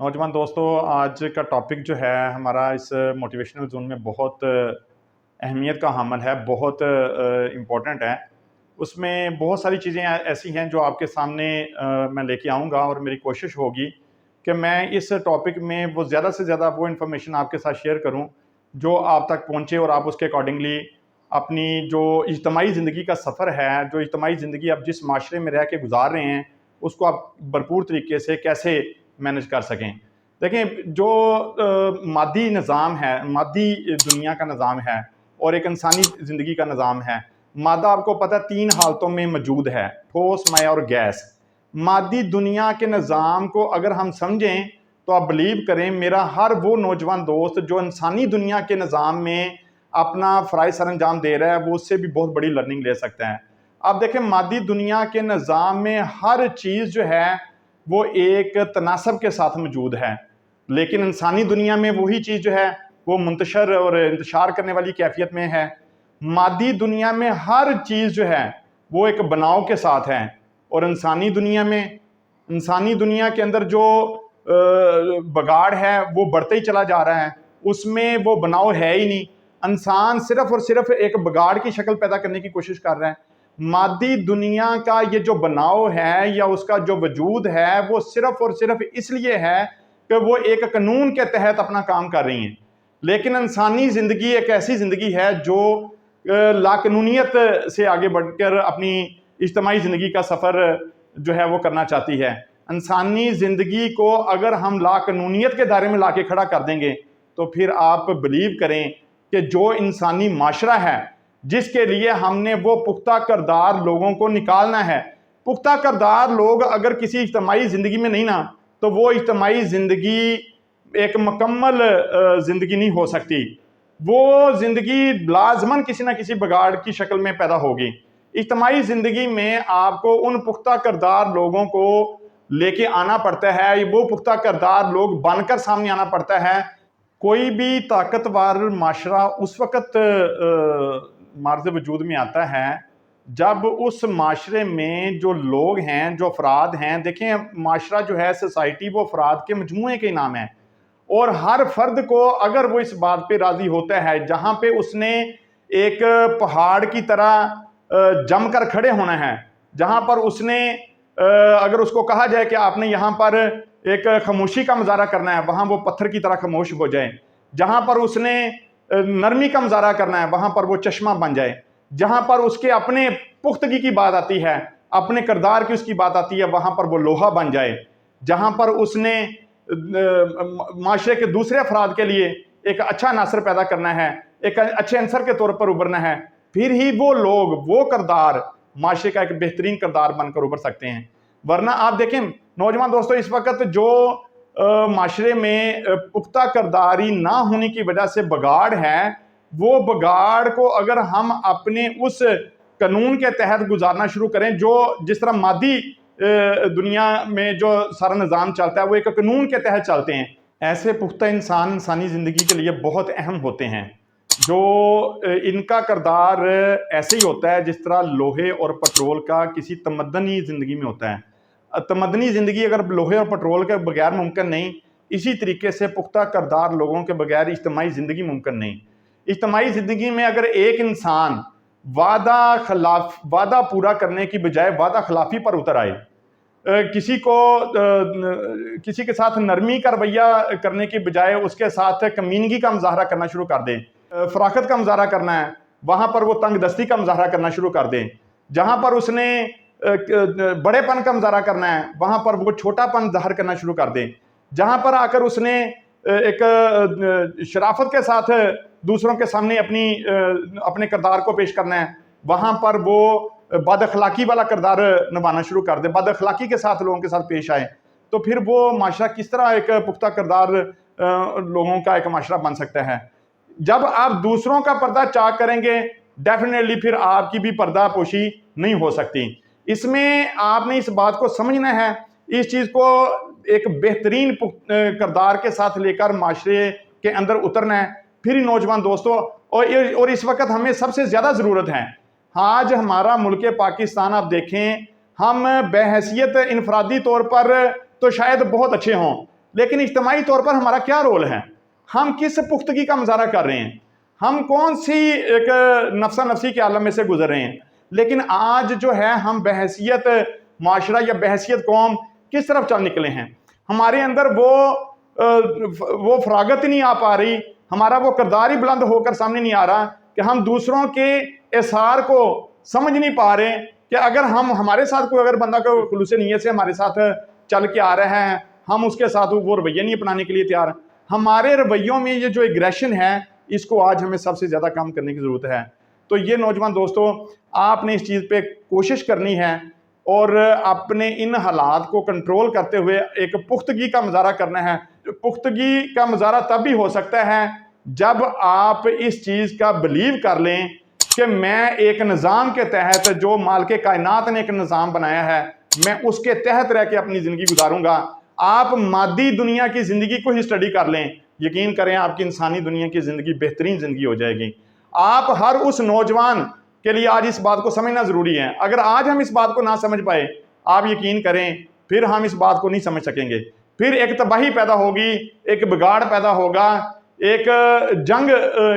नौजवान दोस्तों, आज का टॉपिक जो है हमारा इस मोटिवेशनल जोन में बहुत अहमियत का हामिल है, बहुत इम्पोर्टेंट है। उसमें बहुत सारी चीज़ें ऐसी हैं जो आपके सामने मैं लेके आऊँगा और मेरी कोशिश होगी कि मैं इस टॉपिक में वो ज़्यादा से ज़्यादा वो इन्फॉर्मेशन आपके साथ शेयर करूँ जो आप तक पहुँचे और आप उसके अकॉर्डिंगली अपनी जो इज्तिमाई ज़िंदगी का सफ़र है, जो इज्तिमाई ज़िंदगी आप जिस माशरे में रह के गुजार रहे हैं, उसको आप भरपूर तरीके से कैसे मैनेज कर सकें। देखें, जो मादी निज़ाम है, मादी दुनिया का निज़ाम है और एक इंसानी ज़िंदगी का निज़ाम है। मादा आपको पता है 3 हालतों में मौजूद है, ठोस, माया और गैस। मादी दुनिया के निज़ाम को अगर हम समझें तो आप बिलीव करें, मेरा हर वो नौजवान दोस्त जो इंसानी दुनिया के निज़ाम में अपना फ़राइज़ सर अंजाम दे रहा है, वो उससे भी बहुत बड़ी लर्निंग ले सकते हैं। आप देखें, मादी दुनिया के निज़ाम में हर चीज़ जो है वो एक तनासब के साथ मौजूद है, लेकिन इंसानी दुनिया में वही चीज़ जो है वो मुंतशर और इंतशार करने वाली कैफियत में है। मादी दुनिया में हर चीज़ जो है वो एक बनाव के साथ है, और इंसानी दुनिया के अंदर जो बगाड़ है वो बढ़ते ही चला जा रहा है, उसमें वो बनाव है ही नहीं। इंसान सिर्फ और सिर्फ एक बगाड़ की शक्ल पैदा करने की कोशिश कर रहा है। मादी दुनिया का ये जो बनाव है या उसका जो वजूद है वो सिर्फ और सिर्फ इसलिए है कि वो एक कानून के तहत अपना काम कर रही हैं। लेकिन इंसानी ज़िंदगी एक ऐसी ज़िंदगी है जो लाकानूनियत से आगे बढ़कर अपनी इज्तिमाई ज़िंदगी का सफ़र जो है वो करना चाहती है। इंसानी ज़िंदगी को अगर हम लाकानूनियत के दायरे में लाके खड़ा कर देंगे तो फिर आप बिलीव करें कि जो इंसानी माशरा है जिसके लिए हमने वो पुख्ता करदार लोगों को निकालना है, पुख्ता करदार लोग अगर किसी इज्तिमाई ज़िंदगी में नहीं ना, तो वो इज्तिमाई ज़िंदगी एक मुकम्मल ज़िंदगी नहीं हो सकती। वो ज़िंदगी लाजमन किसी ना किसी बगाड़ की शक्ल में पैदा होगी। इज्तिमाई ज़िंदगी में आपको उन पुख्ता करदार लोगों को लेके आना पड़ता है, वो पुख्ता करदार लोग बनकर सामने आना पड़ता है। कोई भी ताकतवर माशरा उस वक़्त मार्ज़ वजूद में आता है जब उस माशरे में जो लोग हैं, जो अफराद हैं, देखें माशरा जो है, सोसाइटी, वो अफराद के मजमूए के नाम है, और हर फर्द को अगर वो इस बात पे राज़ी होता है जहाँ पे उसने एक पहाड़ की तरह जम कर खड़े होना है, जहाँ पर उसने अगर उसको कहा जाए कि आपने यहाँ पर एक खामोशी का मुजाहरा करना है, वहाँ वो पत्थर की तरह खामोश हो जाए। जहाँ पर उसने नरमी का मुजाहरा करना है, वहाँ पर वो चश्मा बन जाए। जहाँ पर उसके अपने पुख्तगी की बात आती है, अपने किरदार की उसकी बात आती है, वहाँ पर वो लोहा बन जाए। जहाँ पर उसने माशरे के दूसरे अफराद के लिए एक अच्छा नासर पैदा करना है, एक अच्छे अंसर के तौर पर उभरना है, फिर ही वो लोग, वो किरदार माशरे का एक बेहतरीन किरदार बनकर उभर सकते हैं। वरना आप देखें नौजवान दोस्तों, इस वक्त जो माशरे में पुख्ता किरदारी ना होने की वजह से बगाड़ है, वो बगाड़ को अगर हम अपने उस कानून के तहत गुजारना शुरू करें, जो जिस तरह मादी दुनिया में जो सारा निज़ाम चलता है वो एक कानून के तहत चलते हैं, ऐसे पुख्ता इंसान इंसानी ज़िंदगी के लिए बहुत अहम होते हैं। जो इनका किरदार ऐसे ही होता है जिस तरह लोहे और पेट्रोल का किसी तमद्दनी ज़िंदगी में होता है। तमद्दनी ज़िंदगी अगर लोहे और पेट्रोल के बगैर मुमकिन नहीं, इसी तरीके से पुख्ता किरदार लोगों के बगैर इज्तिमाई ज़िंदगी मुमकिन नहीं। इज्तिमाई ज़िंदगी में अगर एक इंसान वादा पूरा करने की बजाय वादा खिलाफी पर उतर आए, किसी के साथ नरमी का रवैया करने की बजाय उसके साथ कमीनगी का मुजाहरा करना शुरू कर दें, फराखत का मुजाहरा करना है, वहाँ पर वो तंग दस्ती का मुजाहरा करना शुरू कर दें। जहाँ पर उसने बड़ेपन का मुजाहरा करना है, वहाँ पर वो छोटापन ज़ाहिर करना शुरू कर दें। जहाँ पर आकर उसने एक शराफत के साथ दूसरों के सामने अपने किरदार को पेश करना है, वहाँ पर वो बदअखलाकी वाला किरदार निभाना शुरू कर दे, बदअखलाकी के साथ लोगों के साथ पेश आए, तो फिर वो माशरा किस तरह एक पुख्ता किरदार लोगों का एक माशरा बन सकता है। जब आप दूसरों का पर्दा चाक करेंगे, डेफिनेटली फिर आपकी भी पर्दा पोशी नहीं हो सकती। इसमें आपने इस बात को समझना है, इस चीज़ को एक बेहतरीन किरदार के साथ लेकर माशरे के अंदर उतरना है। फिर नौजवान दोस्तों, और इस वक्त हमें सबसे ज़्यादा ज़रूरत है। आज हमारा मुल्क पाकिस्तान आप देखें, हम बहैसियत इनफरादी तौर पर तो शायद बहुत अच्छे हों, لیکن اجتماعی طور پر ہمارا کیا رول ہے؟ ہم کس پختگی کا مظاہرہ کر رہے ہیں؟ ہم کون سی ایک نفسہ نفسی کے عالم میں سے گزر رہے ہیں؟ لیکن آج جو ہے ہم بحیثیت معاشرہ یا بحیثیت قوم کس طرف چل نکلے ہیں؟ ہمارے اندر وہ فراغت نہیں آ پا رہی، ہمارا وہ کردار ہی بلند ہو کر سامنے نہیں آ رہا کہ ہم دوسروں کے اظہار کو سمجھ نہیں پا رہے کہ اگر ہمارے ساتھ کوئی اگر بندہ کو خلوص نیت سے ہمارے ساتھ چل کے آ رہا ہے، ہم اس کے ساتھ وہ رویہ نہیں اپنانے کے لیے تیار۔ ہمارے رویوں میں یہ جو ایگریشن ہے، اس کو آج ہمیں سب سے زیادہ کم کرنے کی ضرورت ہے۔ تو یہ نوجوان دوستو، آپ نے اس چیز پہ کوشش کرنی ہے اور اپنے ان حالات کو کنٹرول کرتے ہوئے ایک پختگی کا مظاہرہ کرنا ہے۔ پختگی کا مظاہرہ تب بھی ہو سکتا ہے جب آپ اس چیز کا بلیو کر لیں کہ میں ایک نظام کے تحت، جو مالک کائنات نے ایک نظام بنایا ہے، میں اس کے تحت رہ کے اپنی زندگی گزاروں گا۔ آپ مادی دنیا کی زندگی کو ہی اسٹڈی کر لیں، یقین کریں آپ کی انسانی دنیا کی زندگی بہترین زندگی ہو جائے گی۔ آپ ہر اس نوجوان کے لیے آج اس بات کو سمجھنا ضروری ہے۔ اگر آج ہم اس بات کو نہ سمجھ پائے، آپ یقین کریں پھر ہم اس بات کو نہیں سمجھ سکیں گے۔ پھر ایک تباہی پیدا ہوگی، ایک بگاڑ پیدا ہوگا، ایک جنگ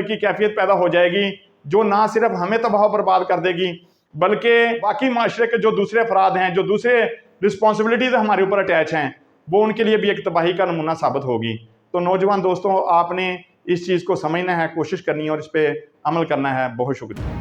کی کیفیت پیدا ہو جائے گی جو نہ صرف ہمیں تباہ و برباد کر دے گی بلکہ باقی معاشرے کے جو دوسرے افراد ہیں، جو دوسرے رسپانسبلٹیز ہمارے اوپر اٹیچ ہیں، وہ ان کے لیے بھی ایک تباہی کا نمونہ ثابت ہوگی۔ تو نوجوان دوستوں، آپ نے اس چیز کو سمجھنا ہے، کوشش کرنی ہے اور اس پہ عمل کرنا ہے۔ بہت شکریہ۔